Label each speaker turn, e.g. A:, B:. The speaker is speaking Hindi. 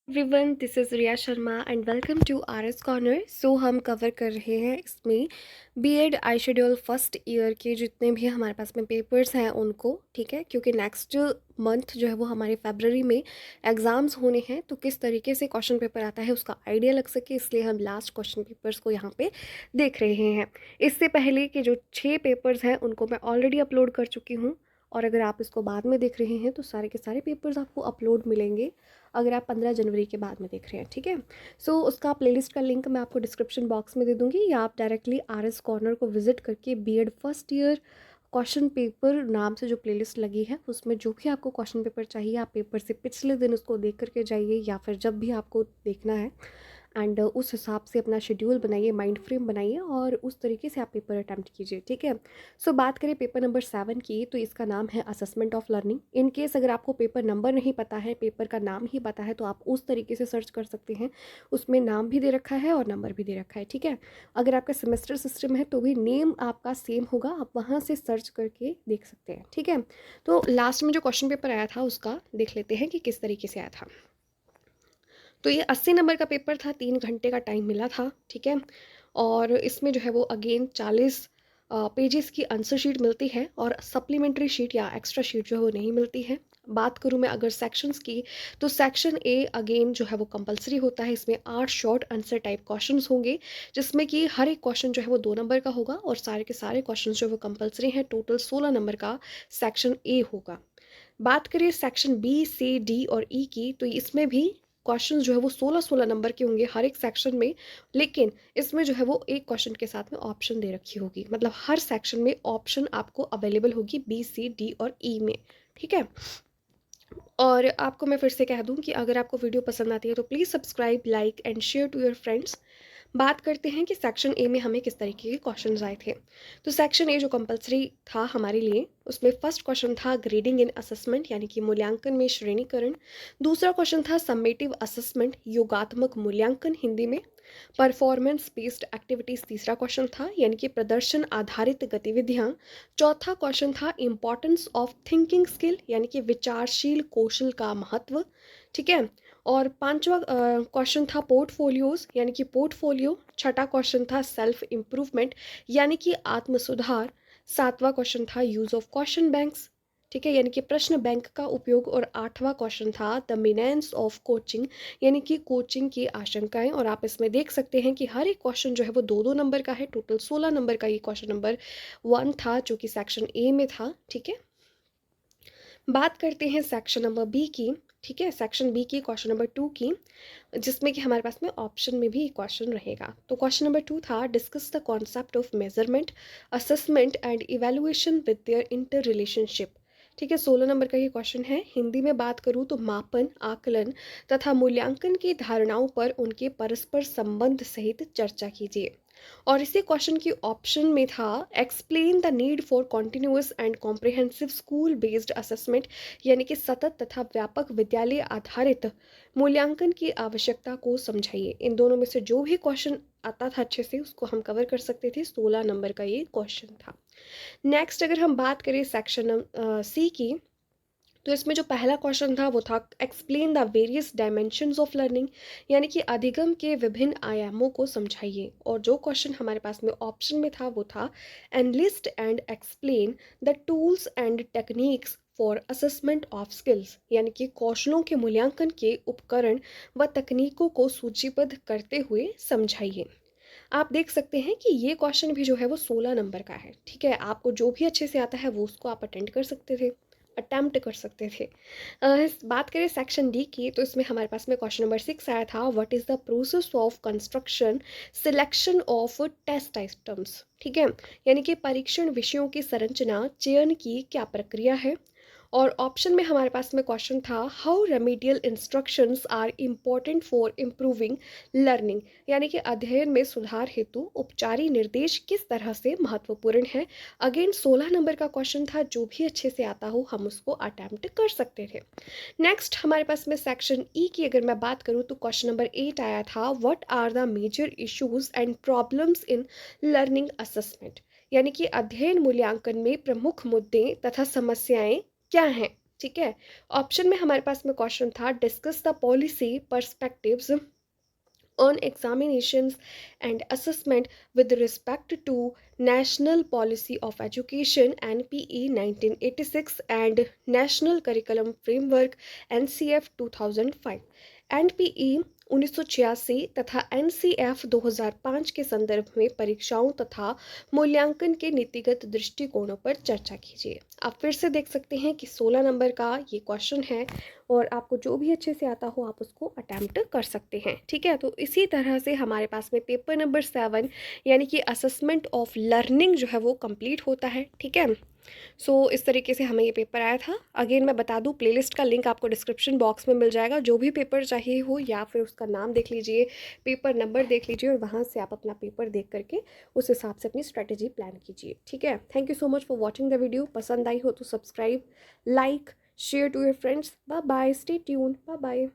A: Everyone, this is Riya Sharma and welcome to R S corner. So हम कवर कर रहे हैं इसमें बीएड आई शेड्यूल फर्स्ट ईयर के जितने भी हमारे पास में पेपर्स हैं उनको, ठीक है, क्योंकि नेक्स्ट मंथ जो है वो हमारे फरवरी में एग्ज़ाम्स होने हैं। तो किस तरीके से क्वेश्चन पेपर आता है उसका आइडिया लग सके, इसलिए हम लास्ट क्वेश्चन पेपर्स को यहाँ पे देख रहे हैं। इससे पहले के जो 6 पेपर्स हैं उनको मैं ऑलरेडी अपलोड कर चुकी हूँ, और अगर आप इसको बाद में देख रहे हैं तो सारे के सारे पेपर्स आपको अपलोड मिलेंगे अगर आप 15 जनवरी के बाद में देख रहे हैं, ठीक है। सो उसका प्लेलिस्ट का लिंक मैं आपको डिस्क्रिप्शन बॉक्स में दे दूँगी, या आप डायरेक्टली आर एस कॉर्नर को विजिट करके BEd first year question paper नाम से जो प्लेलिस्ट लगी है उसमें जो भी आपको क्वेश्चन पेपर चाहिए आप पेपर से पिछले दिन उसको देख करके जाइए, या फिर जब भी आपको देखना है एंड उस हिसाब से अपना शेड्यूल बनाइए, माइंड फ्रेम बनाइए और उस तरीके से आप पेपर अटैम्प्ट कीजिए, ठीक है। सो बात करें पेपर नंबर 7 की, तो इसका नाम है assessment of learning. In case अगर आपको पेपर नंबर नहीं पता है, पेपर का नाम ही पता है, तो आप उस तरीके से सर्च कर सकते हैं। उसमें नाम भी दे रखा है और नंबर भी दे रखा है, ठीक है। अगर आपका सेमेस्टर सिस्टम है तो भी नेम आपका सेम होगा, आप वहाँ से सर्च करके देख सकते हैं, ठीक है। तो लास्ट में जो क्वेश्चन पेपर आया था उसका देख लेते हैं कि किस तरीके से आया था। तो ये 80 नंबर का पेपर था, 3 घंटे का टाइम मिला था, ठीक है। और इसमें जो है वो अगेन 40 पेजेस की आंसर शीट मिलती है, और सप्लीमेंट्री शीट या एक्स्ट्रा शीट जो है वो नहीं मिलती है। बात करूँ मैं अगर सेक्शंस की, तो सेक्शन ए अगेन जो है वो कंपलसरी होता है। इसमें 8 शॉर्ट आंसर टाइप क्वेश्चंस होंगे, जिसमें कि हर एक क्वेश्चन जो है वो 2 नंबर का होगा, और सारे के सारे क्वेश्चन जो है वो कंपलसरी हैं। टोटल 16 नंबर का सेक्शन ए होगा। बात करें सेक्शन बी, सी, डी और ई की, तो इसमें भी क्वेश्चन जो है वो 16-16 नंबर के होंगे हर एक सेक्शन में, लेकिन इसमें जो है वो एक क्वेश्चन के साथ में ऑप्शन दे रखी होगी, मतलब हर सेक्शन में ऑप्शन आपको अवेलेबल होगी बी, सी, डी और ई में, ठीक है। और आपको मैं फिर से कह दूं कि अगर आपको वीडियो पसंद आती है तो please subscribe, like and share to your friends. बात करते हैं कि सेक्शन ए में हमें किस तरीके के क्वेश्चंस आए थे। तो सेक्शन ए जो कंपलसरी था हमारे लिए, उसमें फर्स्ट क्वेश्चन था ग्रेडिंग इन असेसमेंट, यानी कि मूल्यांकन में श्रेणीकरण। दूसरा क्वेश्चन था समेटिव असेसमेंट, योगात्मक मूल्यांकन हिंदी में। परफॉर्मेंस बेस्ड एक्टिविटीज़ तीसरा क्वेश्चन था, यानी कि प्रदर्शन आधारित गतिविधियाँ। चौथा क्वेश्चन था इम्पॉर्टेंस ऑफ थिंकिंग स्किल, यानी कि विचारशील कौशल का महत्व, ठीक है। और पांचवा क्वेश्चन था पोर्टफोलियोज, यानी कि पोर्टफोलियो। छठा क्वेश्चन था सेल्फ इम्प्रूवमेंट, यानी कि आत्म सुधार। सातवां क्वेश्चन था यूज़ ऑफ क्वेश्चन बैंक्स, ठीक है, यानी कि प्रश्न बैंक का उपयोग। और आठवां क्वेश्चन था द मीनेंस ऑफ कोचिंग, यानी कि कोचिंग की आशंकाएं। और आप इसमें देख सकते हैं कि हर एक क्वेश्चन जो है वो 2-2 नंबर का है। टोटल 16 नंबर का ये क्वेश्चन नंबर 1 था, जो कि सेक्शन ए में था, ठीक है। बात करते हैं सेक्शन नंबर बी की, ठीक है, सेक्शन बी की क्वेश्चन नंबर 2 की, जिसमें कि हमारे पास में ऑप्शन में भी क्वेश्चन रहेगा। तो क्वेश्चन नंबर 2 था discuss the concept of measurement, assessment and evaluation with their inter relationship, ठीक है। 16 नंबर का ये क्वेश्चन है। हिंदी में बात करूँ तो मापन, आकलन तथा मूल्यांकन की धारणाओं पर उनके परस्पर संबंध सहित चर्चा कीजिए। और इसी क्वेश्चन की ऑप्शन में था explain the need for continuous and comprehensive school based assessment, यानी कि सतत तथा व्यापक विद्यालय आधारित मूल्यांकन की आवश्यकता को समझाइए। इन दोनों में से जो भी क्वेश्चन आता था अच्छे से उसको हम कवर कर सकते थे। 16 नंबर का ये क्वेश्चन था। नेक्स्ट अगर हम बात करें सेक्शन सी की, तो इसमें जो पहला क्वेश्चन था वो था explain the various dimensions of learning, यानी कि अधिगम के विभिन्न आयामों को समझाइए। और जो क्वेश्चन हमारे पास में ऑप्शन में था वो था enlist and explain the tools and techniques for assessment of skills, यानी कि कौशलों के मूल्यांकन के उपकरण व तकनीकों को सूचीबद्ध करते हुए समझाइए। आप देख सकते हैं कि ये क्वेश्चन भी जो है वो 16 नंबर का है, ठीक है। आपको जो भी अच्छे से आता है वो उसको आप अटेंड कर सकते थे, अटेम्प्ट कर सकते थे। बात करें सेक्शन डी की, तो इसमें हमारे पास में क्वेश्चन नंबर 6 आया था what is the process of construction selection of test items, ठीक है, यानी कि परीक्षण विषयों की संरचना चयन की क्या प्रक्रिया है। और ऑप्शन में हमारे पास में क्वेश्चन था how remedial instructions are important for improving learning, यानी कि अध्ययन में सुधार हेतु उपचारी निर्देश किस तरह से महत्वपूर्ण है। अगेन 16 नंबर का क्वेश्चन था, जो भी अच्छे से आता हो हम उसको अटेम्प्ट कर सकते थे। नेक्स्ट हमारे पास में सेक्शन ई की अगर मैं बात करूँ तो क्वेश्चन नंबर 8 आया था what are the major issues and problems in learning assessment, यानी कि अध्ययन मूल्यांकन में प्रमुख मुद्दे तथा समस्याएं क्या हैं। ठीक है। ऑप्शन में हमारे पास में क्वेश्चन था, discuss the policy perspectives on examinations and assessment with respect to National Policy of Education NPE 1986 and National Curriculum Framework NCF 2005, NPE 1986 तथा NCF 2005 के संदर्भ में परीक्षाओं तथा मूल्यांकन के नीतिगत दृष्टिकोणों पर चर्चा कीजिए। आप फिर से देख सकते हैं कि 16 नंबर का ये क्वेश्चन है और आपको जो भी अच्छे से आता हो आप उसको अटैम्प्ट कर सकते हैं। ठीक है, तो इसी तरह से हमारे पास में पेपर नंबर 7 यानी कि असेसमेंट ऑफ लर्निंग जो है वो कंप्लीट होता है। ठीक है, सो इस तरीके से हमें ये पेपर आया था। अगेन मैं बता दूं, प्लेलिस्ट का लिंक आपको डिस्क्रिप्शन बॉक्स में मिल जाएगा। जो भी पेपर चाहिए हो या फिर उसका नाम देख लीजिए, पेपर नंबर देख लीजिए और वहाँ से आप अपना पेपर देख करके उस हिसाब से अपनी स्ट्रेटेजी प्लान कीजिए। ठीक है, thank you so much for watching the video. पसंद आई हो तो subscribe, like, share to your friends. Bye bye, stay tuned, bye bye.